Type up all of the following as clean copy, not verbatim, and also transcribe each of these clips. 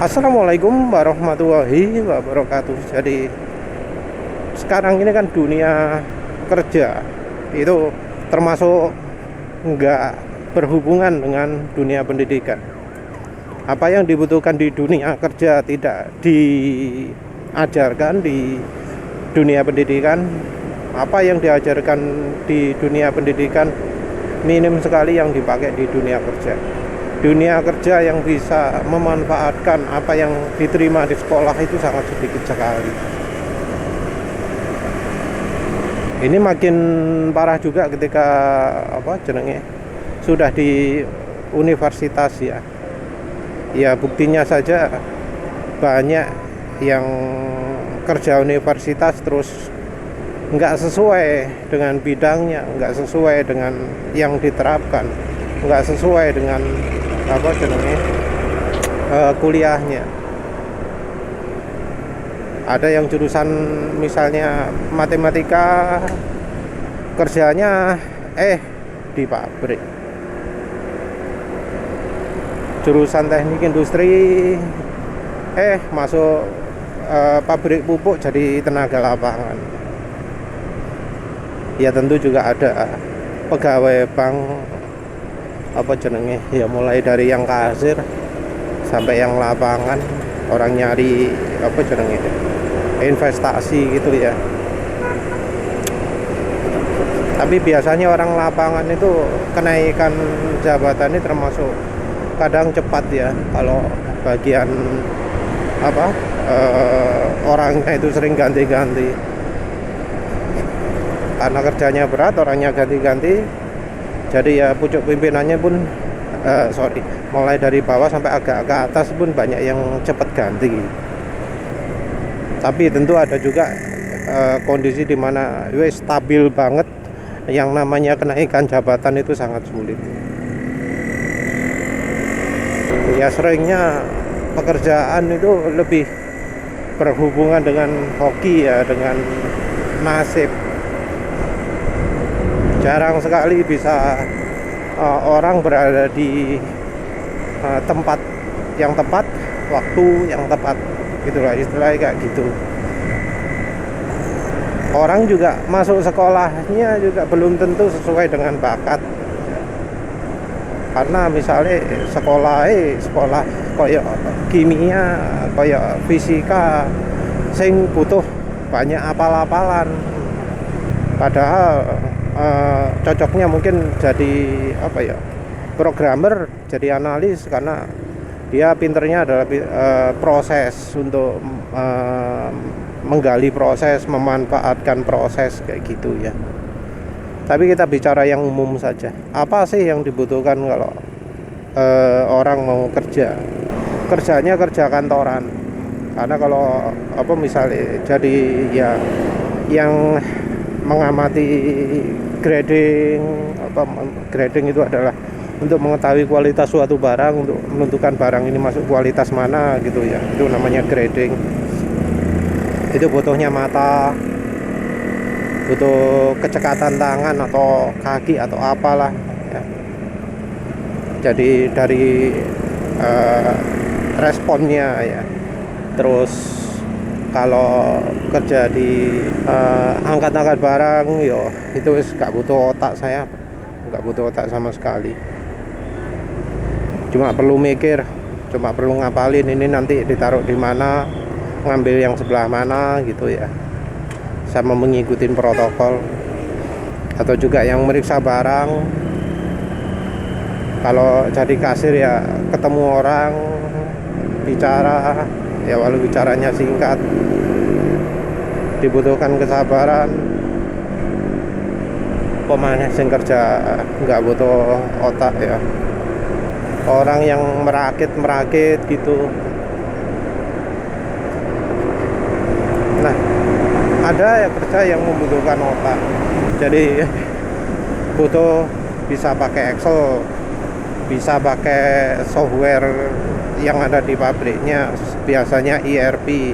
Assalamualaikum warahmatullahi wabarakatuh. Jadi sekarang ini kan dunia kerja itu termasuk nggak berhubungan dengan dunia pendidikan. Apa yang dibutuhkan di dunia kerja tidak diajarkan di dunia pendidikan. Apa yang diajarkan di dunia pendidikan minim sekali yang dipakai di dunia kerja. Dunia kerja yang bisa memanfaatkan apa yang diterima di sekolah itu sangat sedikit sekali. Ini makin parah juga ketika sudah di universitas ya. Ya buktinya saja banyak yang kerja universitas terus nggak sesuai dengan bidangnya, nggak sesuai dengan yang diterapkan, nggak sesuai dengan kuliahnya. Ada yang jurusan misalnya matematika, kerjanya di pabrik. Jurusan teknik industri masuk pabrik pupuk jadi tenaga lapangan. Ya tentu juga ada pegawai bank ya mulai dari yang kasir sampai yang lapangan, orang nyari investasi gitu ya. Tapi biasanya orang lapangan itu kenaikan jabatan ini termasuk kadang cepat ya. Kalau bagian orangnya itu sering ganti-ganti karena kerjanya berat, orangnya ganti-ganti. Jadi ya pucuk pimpinannya pun mulai dari bawah sampai agak ke atas pun banyak yang cepat ganti. Tapi tentu ada juga kondisi di mana stabil banget, yang namanya kenaikan jabatan itu sangat sulit. Ya seringnya pekerjaan itu lebih berhubungan dengan hoki ya, dengan nasib. Jarang sekali bisa orang berada di tempat yang tepat, waktu yang tepat, gitulah istilahnya kayak gitu. Orang juga masuk sekolahnya juga belum tentu sesuai dengan bakat. Karena misalnya sekolah kayak kimia, kayak fisika, sing butuh banyak apal-apalan. Padahal cocoknya mungkin jadi programmer, jadi analis, karena dia pinternya adalah proses untuk menggali proses, memanfaatkan proses kayak gitu ya. Tapi kita bicara yang umum saja. Apa sih yang dibutuhkan kalau orang mau kerja? Kerjanya kerja kantoran. Karena kalau misalnya jadi ya yang mengamati grading itu adalah untuk mengetahui kualitas suatu barang, untuk menentukan barang ini masuk kualitas mana gitu ya. Itu namanya grading. Itu butuhnya mata, butuh kecekatan tangan atau kaki atau apalah ya. Jadi dari responnya ya. Terus kalau kerja di angkat-angkat barang yo itu gak butuh otak, saya gak butuh otak sama sekali. Cuma perlu mikir, cuma perlu ngapalin ini nanti ditaruh di mana, ngambil yang sebelah mana gitu ya, sama mengikuti protokol. Atau juga yang meriksa barang, kalau jadi kasir ya ketemu orang, bicara ya, walau bicaranya singkat, dibutuhkan kesabaran. Pemain yang kerja nggak butuh otak ya, orang yang merakit gitu. Nah, ada ya kerja yang membutuhkan otak, jadi butuh bisa pakai Excel, bisa pakai software yang ada di pabriknya, biasanya ERP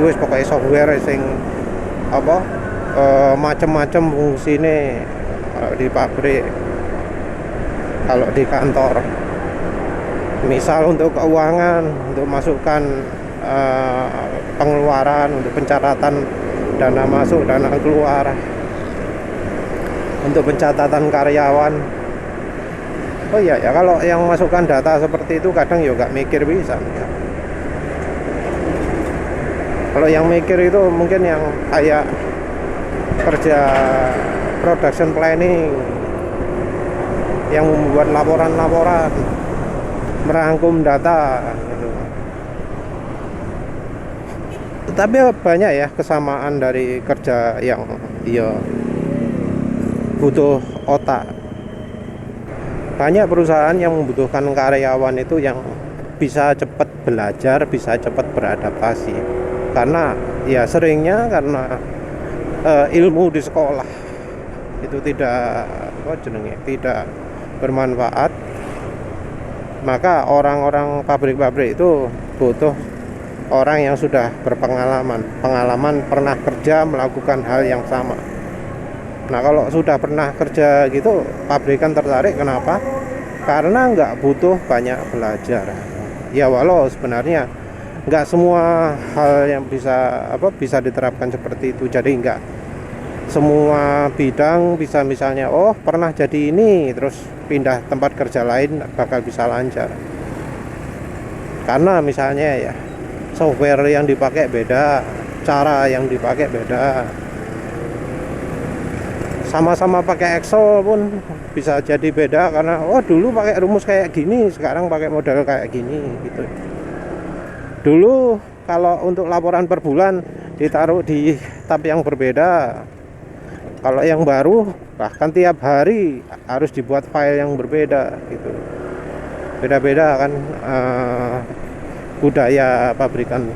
wis pokoknya software sing macam-macam fungsine di pabrik. Kalau di kantor Misal untuk keuangan, untuk masukkan pengeluaran, untuk pencatatan dana masuk, dana keluar, untuk pencatatan karyawan. Oh iya ya, kalau yang masukkan data seperti itu kadang juga mikir bisa ya. Kalau yang mikir itu mungkin yang kayak kerja production planning, yang membuat laporan-laporan, merangkum data gitu. Tapi banyak ya kesamaan dari kerja yang ya butuh otak. Banyak perusahaan yang membutuhkan karyawan itu yang bisa cepat belajar, bisa cepat beradaptasi. Karena ya seringnya karena ilmu di sekolah itu tidak tidak bermanfaat, maka orang-orang pabrik-pabrik itu butuh orang yang sudah berpengalaman, pernah kerja melakukan hal yang sama. Nah, kalau sudah pernah kerja gitu, pabrikan tertarik. Kenapa? Karena nggak butuh banyak belajar. Ya walau sebenarnya nggak semua hal yang bisa diterapkan seperti itu. Jadi nggak semua bidang bisa, misalnya pernah jadi ini terus pindah tempat kerja lain bakal bisa lancar. Karena misalnya ya software yang dipakai beda, cara yang dipakai beda. Sama-sama pakai Excel pun bisa jadi beda karena dulu pakai rumus kayak gini, sekarang pakai model kayak gini gitu. Dulu kalau untuk laporan per bulan ditaruh di tab yang berbeda. Kalau yang baru bahkan tiap hari harus dibuat file yang berbeda gitu. Beda-beda kan budaya pabrikan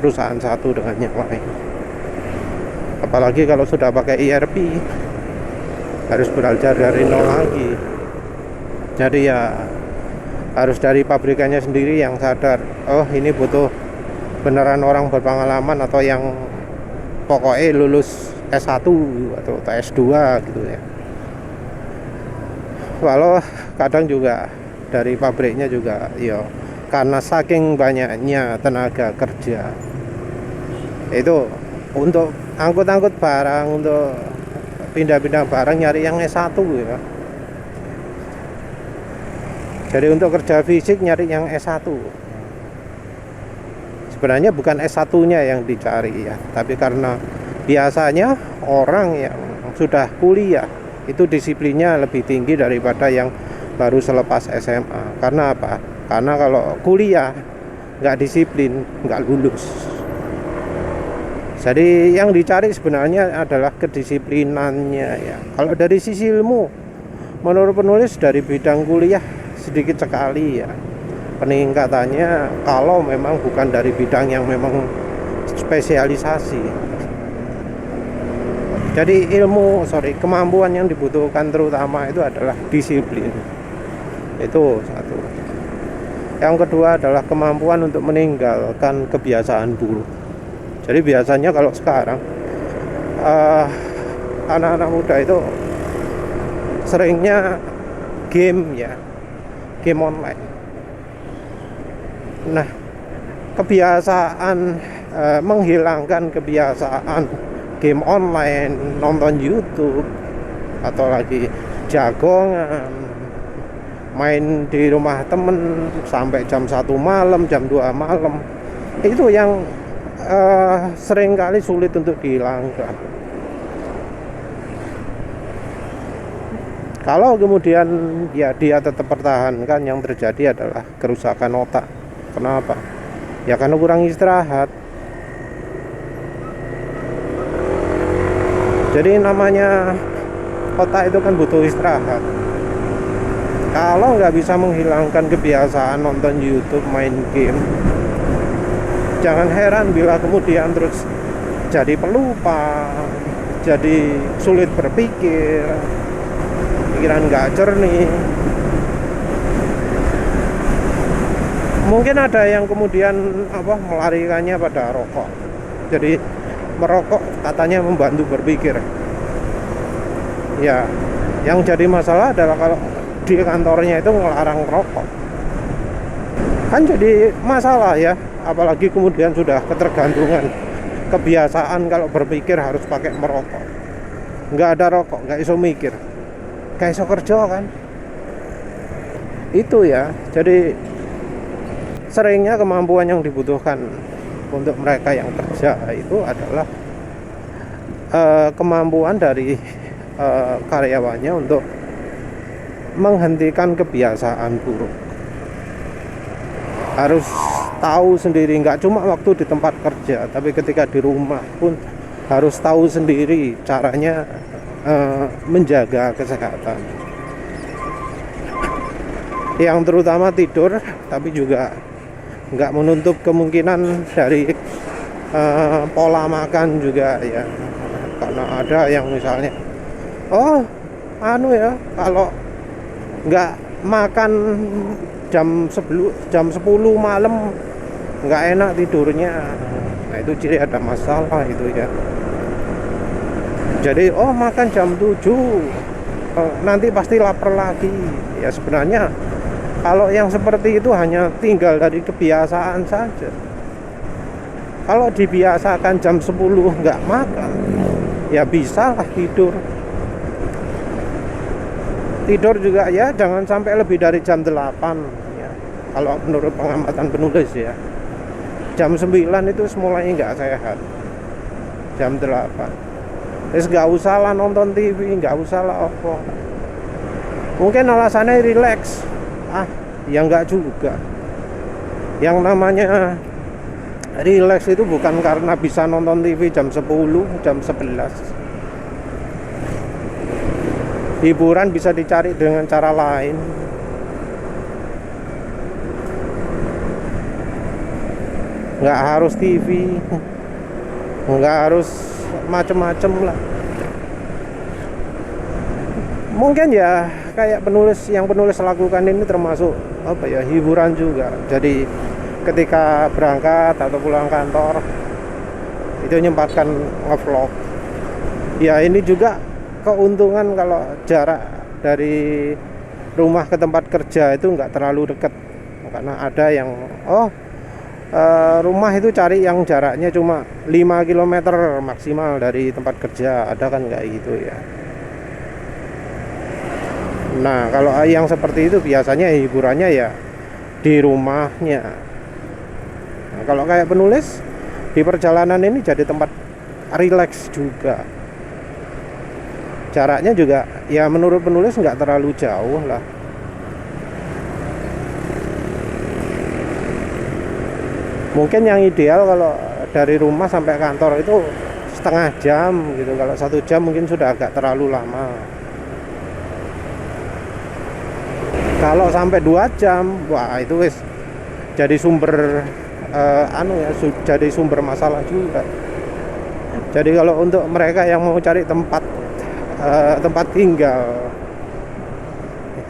perusahaan satu dengan yang lain. Apalagi kalau sudah pakai ERP, harus belajar dari nol lagi. Jadi ya harus dari pabrikannya sendiri yang sadar, ini butuh beneran orang berpengalaman atau yang pokoknya lulus S1 atau S2 gitu ya. Walau kadang juga dari pabriknya juga ya, karena saking banyaknya tenaga kerja itu untuk angkut-angkut barang, untuk pindah-pindah barang nyari yang S1 ya. Jadi untuk kerja fisik nyari yang S1. Sebenarnya bukan S1-nya yang dicari ya, tapi karena biasanya orang yang sudah kuliah itu disiplinnya lebih tinggi daripada yang baru selepas SMA. Karena apa? Karena kalau kuliah nggak disiplin, nggak lulus. Jadi yang dicari sebenarnya adalah kedisiplinannya ya. Kalau dari sisi ilmu, menurut penulis dari bidang kuliah sedikit sekali ya peningkatannya kalau memang bukan dari bidang yang memang spesialisasi. Jadi kemampuan yang dibutuhkan terutama itu adalah disiplin. Itu satu. Yang kedua adalah kemampuan untuk meninggalkan kebiasaan buruk. Jadi biasanya kalau sekarang anak-anak muda itu seringnya game ya, game online. Nah, kebiasaan menghilangkan kebiasaan game online, nonton YouTube, atau lagi jagongan, main di rumah temen sampai jam 1 malam, jam 2 malam, itu yang seringkali sulit untuk dihilangkan. Kalau kemudian ya dia tetap pertahankan, yang terjadi adalah kerusakan otak. Kenapa? Ya karena kurang istirahat. Jadi namanya otak itu kan butuh istirahat. Kalau nggak bisa menghilangkan kebiasaan nonton YouTube, main game, jangan heran bila kemudian terus jadi pelupa, jadi sulit berpikir, pikiran nggak jernih. Mungkin ada yang kemudian melarikannya pada rokok. Jadi merokok katanya membantu berpikir. Ya, yang jadi masalah adalah kalau di kantornya itu ngelarang rokok. Kan jadi masalah ya, apalagi kemudian sudah ketergantungan, kebiasaan kalau berpikir harus pakai merokok. Nggak ada rokok, nggak iso mikir, nggak iso kerja kan. Itu ya, jadi seringnya kemampuan yang dibutuhkan untuk mereka yang kerja itu adalah kemampuan dari karyawannya untuk menghentikan kebiasaan buruk. Harus tahu sendiri, nggak cuma waktu di tempat kerja, tapi ketika di rumah pun harus tahu sendiri caranya menjaga kesehatan. Yang terutama tidur, tapi juga nggak menutup kemungkinan dari pola makan juga ya. Karena ada yang misalnya, kalau nggak makan jam 10 malam nggak enak tidurnya. Nah itu ciri ada masalah itu ya. Jadi makan jam 7 nanti pasti lapar lagi. Ya sebenarnya kalau yang seperti itu hanya tinggal dari kebiasaan saja. Kalau dibiasakan jam 10 nggak makan, ya bisa lah tidur. Tidur juga ya jangan sampai lebih dari jam 8 ya. Kalau menurut pengamatan penulis ya, jam 9 itu mulai nggak sehat. Jam 8 terus nggak usah lah nonton TV, nggak usah lah apa. Mungkin alasannya relax, ya nggak juga. Yang namanya relax itu bukan karena bisa nonton TV jam 10, jam 11. Hiburan bisa dicari dengan cara lain. Nggak harus TV, nggak harus macem-macem lah. Mungkin ya kayak yang penulis lakukan ini termasuk hiburan juga. Jadi ketika berangkat atau pulang kantor itu nyempatkan ngevlog. Ya ini juga keuntungan kalau jarak dari rumah ke tempat kerja itu nggak terlalu dekat. Karena ada yang rumah itu cari yang jaraknya cuma 5 km maksimal dari tempat kerja, ada kan nggak gitu ya. Nah kalau yang seperti itu biasanya hiburannya ya di rumahnya. Nah, kalau kayak penulis di perjalanan ini jadi tempat rileks juga. Jaraknya juga ya menurut penulis nggak terlalu jauh lah. Mungkin yang ideal kalau dari rumah sampai kantor itu setengah jam gitu. Kalau 1 jam mungkin sudah agak terlalu lama. Kalau sampai 2 jam, wah itu wis jadi sumber jadi sumber masalah juga. Jadi kalau untuk mereka yang mau cari tempat tinggal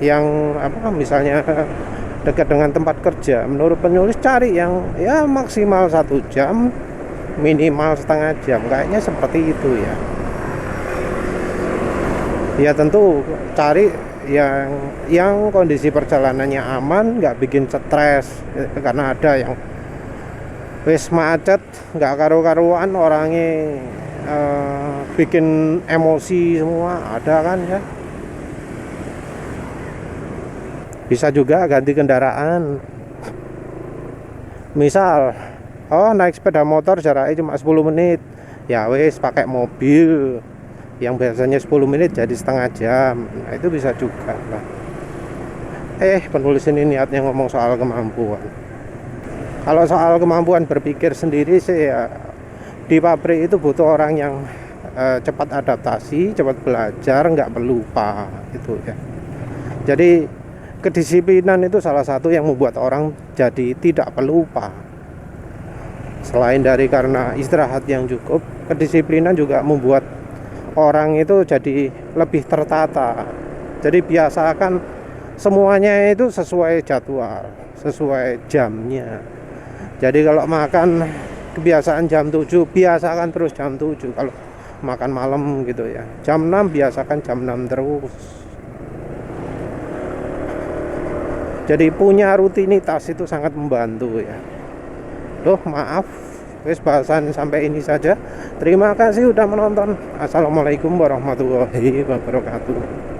yang misalnya dekat dengan tempat kerja, menurut penulis cari yang ya maksimal 1 jam, minimal setengah jam, kayaknya seperti itu ya. Ya tentu cari yang kondisi perjalanannya aman, nggak bikin stres. Karena ada yang wis macet nggak karu-karuan orangnya, bikin emosi semua, ada kan ya. Bisa juga ganti kendaraan. Misal naik sepeda motor jaraknya cuma 10 menit, ya wis pakai mobil yang biasanya 10 menit jadi setengah jam. Nah itu bisa juga lah. Penulis ini niatnya ngomong soal kemampuan. Kalau soal kemampuan berpikir sendiri sih ya, di pabrik itu butuh orang yang cepat adaptasi, cepat belajar, nggak pelupa gitu ya. Jadi kedisiplinan itu salah satu yang membuat orang jadi tidak pelupa. Selain dari karena istirahat yang cukup, kedisiplinan juga membuat orang itu jadi lebih tertata. Jadi biasakan semuanya itu sesuai jadwal, sesuai jamnya. Jadi kalau makan kebiasaan jam 7, biasakan terus jam 7. Kalau makan malam gitu ya, jam 6 biasakan jam 6 terus. Jadi punya rutinitas itu sangat membantu ya. Loh, maaf, wes bahasan sampai ini saja. Terima kasih udah menonton. Assalamualaikum warahmatullahi wabarakatuh.